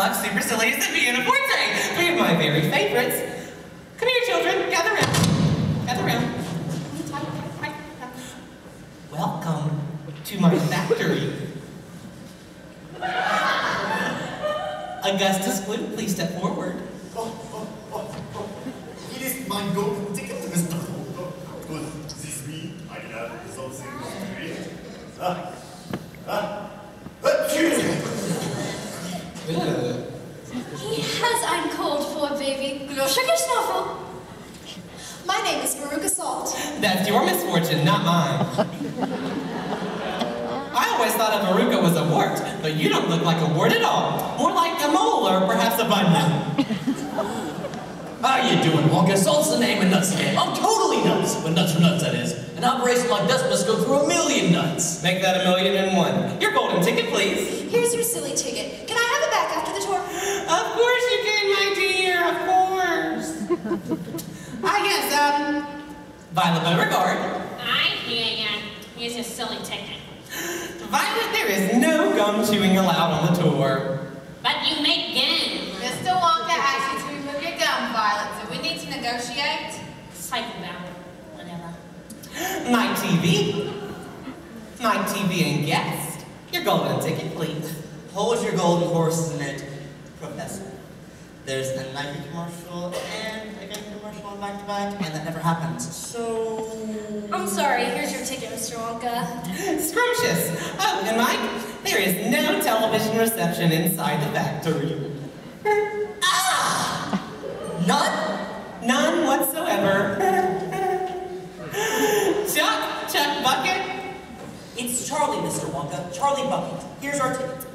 Deluxe, Supercilious, and Vienna Forte. 3 of my very favorites. Come here, children. Gather round. Gather round. Welcome to my factory. Augustus, Gloop, please step forward. It is my golden ticket, Mr. Wonka. Good. This is me. I have something to read. He has uncalled for, baby. Gloop. My name is Veruca Salt. That's your misfortune, not mine. I always thought a verruca was a wart, but you don't look like a wart at all. More like a mole or perhaps a bunion. How you doing, Wonka? Salt's the name and nuts the game. I'm totally nuts. When nuts are nuts, that is. An operation like this must go through 1,000,000 nuts. Make that 1,000,001. Your golden ticket, please. Here's your silly ticket. Can I have it back after the tour? Of course you can, my dear, of course. Yes, Violet Beauregard. I hear ya. Here's your silly ticket. Violet, there is no gum chewing allowed on the tour. But you make gum. Mr. Wonka asked you to remove your gum, Violet, so we need to negotiate. Psycho about whatever. Night TV and guest. Your golden ticket, please. Hold your golden horses in it, Professor. There's a Nike commercial and a gun commercial back-to-back, and that never happens. So... I'm sorry, here's your ticket, Mr. Wonka. Scrumptious. Oh, and Mike, there is no television reception inside the factory. Ah! None? None whatsoever. Chuck Bucket? It's Charlie, Mr. Wonka. Charlie Bucket. Here's our ticket.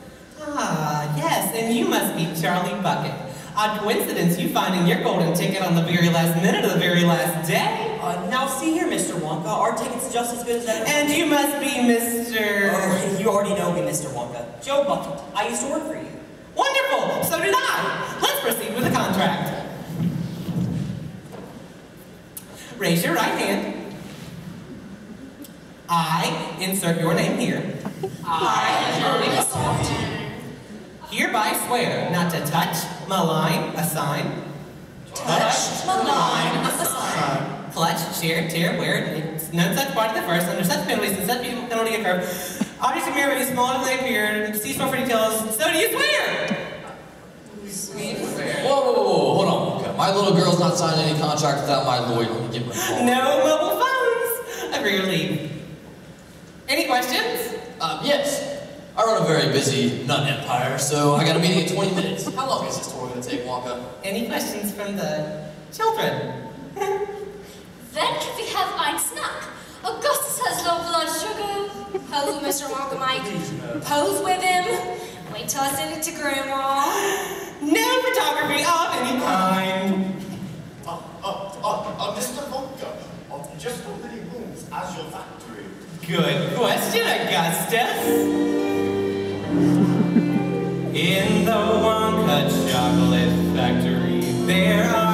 Ah, yes, and you must be Charlie Bucket. Odd coincidence you finding your golden ticket on the very last minute of the very last day. Now see here, Mr. Wonka. Our ticket's just as good as ever. And you must be Mr... Oh, you already know me, Mr. Wonka. Joe Bucket. I used to work for you. Wonderful! So did I. Let's proceed with the contract. Raise your right hand. I insert your name here. Hereby swear not to touch, malign, assign. Touch, malign, assign. Clutch, share, tear, wear, none such part of the first, under such penalties and such penalty occur. Objects of mirror is smaller than they appear, see small for details, so do you swear? Whoa, hold on, Wonka. My little girl's not signing any contract without my lawyer. Let me give him a call. No mobile phones. Agree or leave. Any questions? Yes. I run a very busy nut empire, so I got a meeting in 20 minutes. How long is this tour going to take, Wonka? Any questions from the children? Then can we have ein snack? Augustus has low blood sugar. Pose with Mr. Wonka, Mike. Pose with him. Wait till I send it to Grandma. No photography of any kind. Mr. Wonka, just how many rooms as your factory? Good question, Augustus. In the Wonka chocolate factory, there are